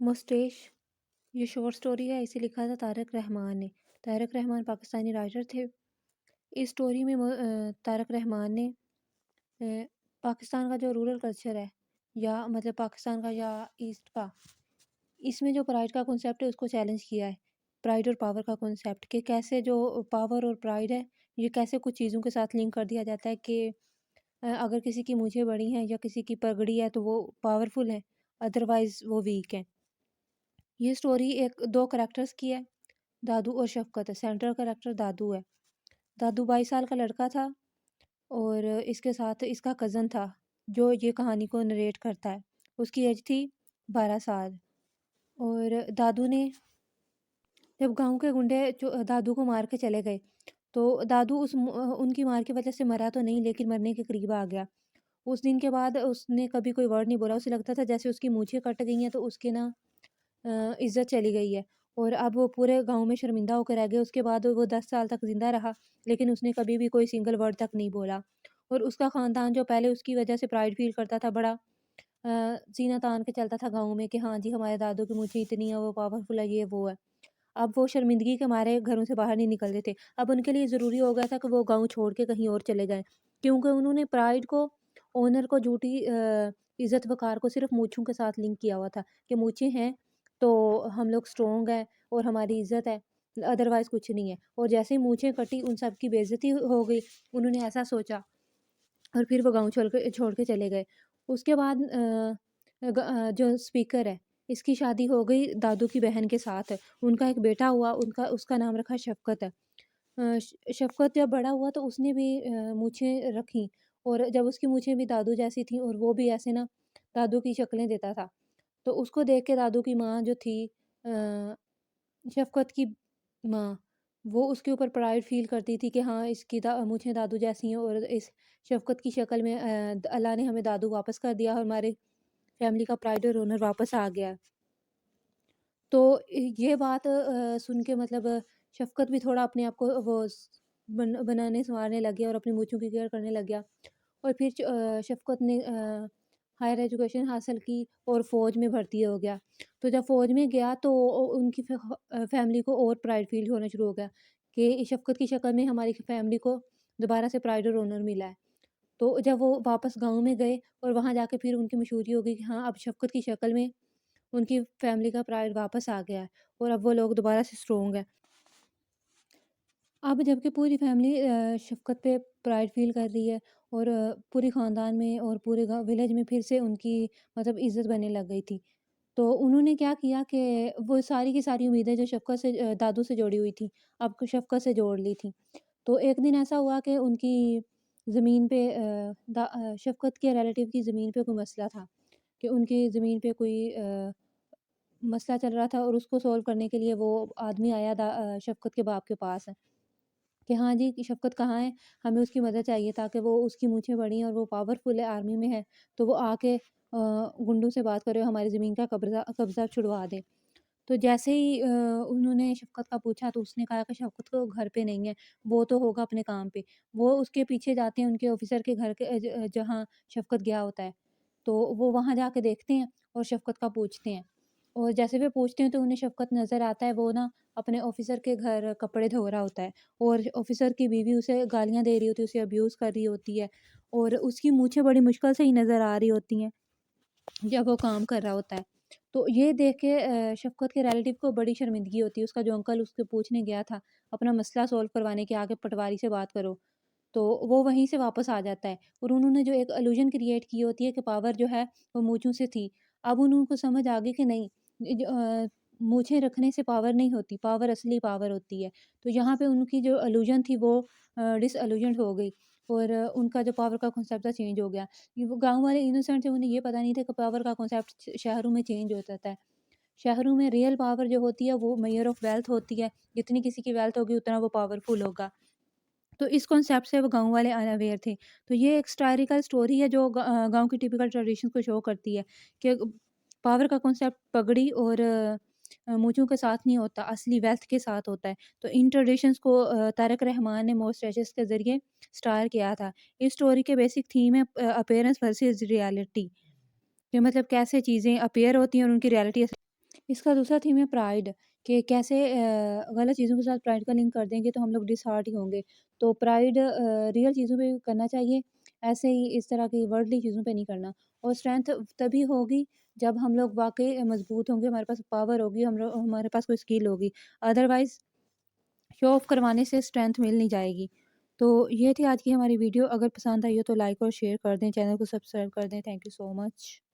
مسٹیش یہ short story ہے، اسے لکھا تھا طارق رحمان نے۔ طارق رحمان پاکستانی رائٹر تھے۔ اس سٹوری میں طارق رحمان نے پاکستان کا جو رورل کلچر ہے، یا مطلب پاکستان کا یا ایسٹ کا، اس میں جو پرائڈ کا کنسیپٹ ہے اس کو چیلنج کیا ہے۔ پرائڈ اور پاور کا کنسیپٹ، کہ کیسے جو پاور اور پرائڈ ہے یہ کیسے کچھ چیزوں کے ساتھ لنک کر دیا جاتا ہے، کہ اگر کسی کی مونچھیں بڑی ہیں یا کسی کی پگڑی ہے تو وہ پاورفل ہے، ادروائز وہ ویک ہے۔ یہ سٹوری دو کریکٹرز کی ہے، دادو اور شفقت ہے۔ سینٹرل کریکٹر دادو ہے۔ دادو 22 سال کا لڑکا تھا، اور اس کے ساتھ اس کا کزن تھا جو یہ کہانی کو نریٹ کرتا ہے۔ اس کی ایج تھی 12 سال، اور دادو نے جب گاؤں کے گنڈے دادو کو مار کے چلے گئے تو دادو ان کی مار کی وجہ سے مرا تو نہیں، لیکن مرنے کے قریب آ گیا۔ اس دن کے بعد اس نے کبھی کوئی ورڈ نہیں بولا، اسے لگتا تھا جیسے اس کی مونچھیں کٹ گئی ہیں تو اس کے نا عزت چلی گئی ہے، اور اب وہ پورے گاؤں میں شرمندہ ہو کر رہ گیا۔ اس کے بعد وہ 10 سال تک زندہ رہا، لیکن اس نے کبھی بھی کوئی سنگل ورڈ تک نہیں بولا۔ اور اس کا خاندان جو پہلے اس کی وجہ سے پرائڈ فیل کرتا تھا، بڑا سینہ تان کے چلتا تھا گاؤں میں کہ ہاں جی ہمارے دادو کی مونچھیں اتنی ہیں، وہ پاورفل ہے، یہ وہ ہے، اب وہ شرمندگی کے مارے گھروں سے باہر نہیں نکلتے تھے۔ اب ان کے لیے ضروری ہو گیا تھا کہ وہ گاؤں چھوڑ کے کہیں اور چلے جائیں، کیونکہ انہوں نے پرائڈ کو، اونر کو، جھوٹی عزت وقار کو صرف مونچھوں کے ساتھ لنک کیا ہوا تھا، کہ مونچھیں ہیں تو ہم لوگ سٹرونگ ہیں اور ہماری عزت ہے، ادروائز کچھ نہیں ہے۔ اور جیسے ہی مونچھیں کٹی ان سب کی بے عزتی ہو گئی، انہوں نے ایسا سوچا، اور پھر وہ گاؤں چھوڑ کے چلے گئے۔ اس کے بعد جو اسپیکر ہے اس کی شادی ہو گئی دادو کی بہن کے ساتھ، ان کا ایک بیٹا ہوا، اس کا نام رکھا شفقت ہے۔ شفقت جب بڑا ہوا تو اس نے بھی مونچھیں رکھیں، اور جب اس کی مونچھیں بھی دادو جیسی تھیں اور وہ بھی ایسے نا دادو کی شکلیں دیتا تھا، تو اس کو دیکھ کے دادو کی ماں جو تھی، شفقت کی ماں، وہ اس کے اوپر پرائڈ فیل کرتی تھی کہ ہاں اس کی مونچھیں دادو جیسی ہیں، اور اس شفقت کی شکل میں اللہ نے ہمیں دادو واپس کر دیا، اور ہمارے فیملی کا پرائڈ اور آنر واپس آ گیا۔ تو یہ بات سن کے مطلب شفقت بھی تھوڑا اپنے آپ کو وہ بنانے سنوارنے لگ گیا، اور اپنی مونچھوں کی کیئر کرنے لگ گیا۔ اور پھر شفقت نے ہائر ایجوکیشن حاصل کی اور فوج میں بھرتی ہو گیا۔ تو جب فوج میں گیا تو ان کی فیملی کو اور پرائڈ فیل ہونا شروع ہو گیا، کہ شفقت کی شکل میں ہماری فیملی کو دوبارہ سے پرائڈ اور آنر ملا ہے۔ تو جب وہ واپس گاؤں میں گئے اور وہاں جا کے پھر ان کی مشہوری ہو گئی کہ ہاں اب شفقت کی شکل میں ان کی فیملی کا پرائڈ واپس آ گیا ہے، اور اب وہ لوگ دوبارہ سے سٹرونگ ہیں۔ اب جب کہ پوری فیملی شفقت پہ پرائڈ فیل کر رہی ہے، اور پوری خاندان میں اور پورے ولیج میں پھر سے ان کی مطلب عزت بننے لگ گئی تھی، تو انہوں نے کیا کیا کہ وہ ساری کی ساری امیدیں جو شفقت سے دادو سے جوڑی ہوئی تھی اب شفقت سے جوڑ لی تھیں۔ تو ایک دن ایسا ہوا کہ ان کی زمین پہ شفقت کے ریلیٹیو کی زمین پہ کوئی مسئلہ تھا، کہ ان کی زمین پہ کوئی مسئلہ چل رہا تھا، اور اس کو سولو کرنے کے لیے وہ آدمی آیا شفقت کے باپ کے پاس ہے کہ ہاں جی شفقت کہاں ہے، ہمیں اس کی مدد چاہیے تاکہ وہ، اس کی مونچھیں بڑی ہیں اور وہ پاورفل ہے، آرمی میں ہے، تو وہ آ کے گنڈوں سے بات کرے، ہماری زمین کا قبضہ چھڑوا دے۔ تو جیسے ہی انہوں نے شفقت کا پوچھا تو اس نے کہا کہ شفقت کو گھر پہ نہیں ہے، وہ تو ہوگا اپنے کام پہ۔ وہ اس کے پیچھے جاتے ہیں ان کے آفیسر کے گھر کے جہاں شفقت گیا ہوتا ہے، تو وہ وہاں جا کے دیکھتے ہیں اور شفقت کا پوچھتے ہیں، اور جیسے وہ پوچھتے ہیں تو انہیں شفقت نظر آتا ہے، وہ نا اپنے آفیسر کے گھر کپڑے دھو رہا ہوتا ہے، اور آفیسر کی بیوی اسے گالیاں دے رہی ہوتی ہے، اسے ابیوز کر رہی ہوتی ہے، اور اس کی مونچھیں بڑی مشکل سے ہی نظر آ رہی ہوتی ہیں جب وہ کام کر رہا ہوتا ہے۔ تو یہ دیکھ کے شفقت کے ریلیٹیو کو بڑی شرمندگی ہوتی ہے، اس کا جو انکل اس کے پوچھنے گیا تھا اپنا مسئلہ سولو کروانے کے، آگے پٹواری سے بات کرو، تو وہ وہیں سے واپس آ جاتا ہے، اور انہوں نے جو ایک الوژن کریٹ کی ہوتی ہے کہ پاور جو ہے وہ مونچھوں سے تھی، اب انہوں کو سمجھ آ گئی کہ نہیں، مونچھیں رکھنے سے پاور نہیں ہوتی، پاور اصلی پاور ہوتی ہے۔ تو یہاں پہ ان کی جو الوژن تھی وہ ڈس الوژنڈ ہو گئی، اور ان کا جو پاور کا کنسیپٹ تھا چینج ہو گیا۔ وہ گاؤں والے انوسینٹ تھے، انہیں یہ پتہ نہیں تھا کہ پاور کا کنسیپٹ شہروں میں چینج ہوتا ہے۔ شہروں میں ریئل پاور جو ہوتی ہے وہ میئر آف ویلتھ ہوتی ہے، جتنی کسی کی ویلتھ ہوگی اتنا وہ پاورفل ہوگا۔ تو اس کنسیپٹ سے وہ گاؤں والے انویئر تھے۔ تو یہ ایک ہسٹوریکل سٹوری ہے جو گاؤں کی ٹیپیکل ٹریڈیشن کو شو کرتی ہے، کہ پاور کا کنسیپٹ پگڑی اور مونچھوں کے ساتھ نہیں ہوتا، اصلی ویلتھ کے ساتھ ہوتا ہے۔ تو ان ٹریڈیشنز کو طارق رحمان نے موسٹ ایجز کے ذریعے سٹار کیا تھا۔ اس سٹوری کے بیسک تھیم ہے اپیئرنس ورسز ریالٹی، کہ مطلب کیسے چیزیں اپیئر ہوتی ہیں اور ان کی ریالٹی اس کا دوسرا تھیم ہے پرائڈ، کہ کیسے غلط چیزوں کے ساتھ پرائڈ کا لنک کر دیں گے تو ہم لوگ ڈس ہارٹ ہی ہوں گے۔ تو پرائڈ ریئل چیزوں پہ کرنا چاہیے، ایسے ہی اس طرح کی ورلڈلی چیزوں پہ نہیں کرنا۔ اور اسٹرینتھ تبھی ہوگی جب ہم لوگ واقعی مضبوط ہوں گے، ہمارے پاس پاور ہوگی، ہمارے پاس کوئی اسکل ہوگی، ادروائز شو آف کروانے سے اسٹرینتھ مل نہیں جائے گی۔ تو یہ تھی آج کی ہماری ویڈیو، اگر پسند آئی ہو تو لائک اور شیئر کر دیں، چینل کو سبسکرائب کر دیں۔ Thank you so much.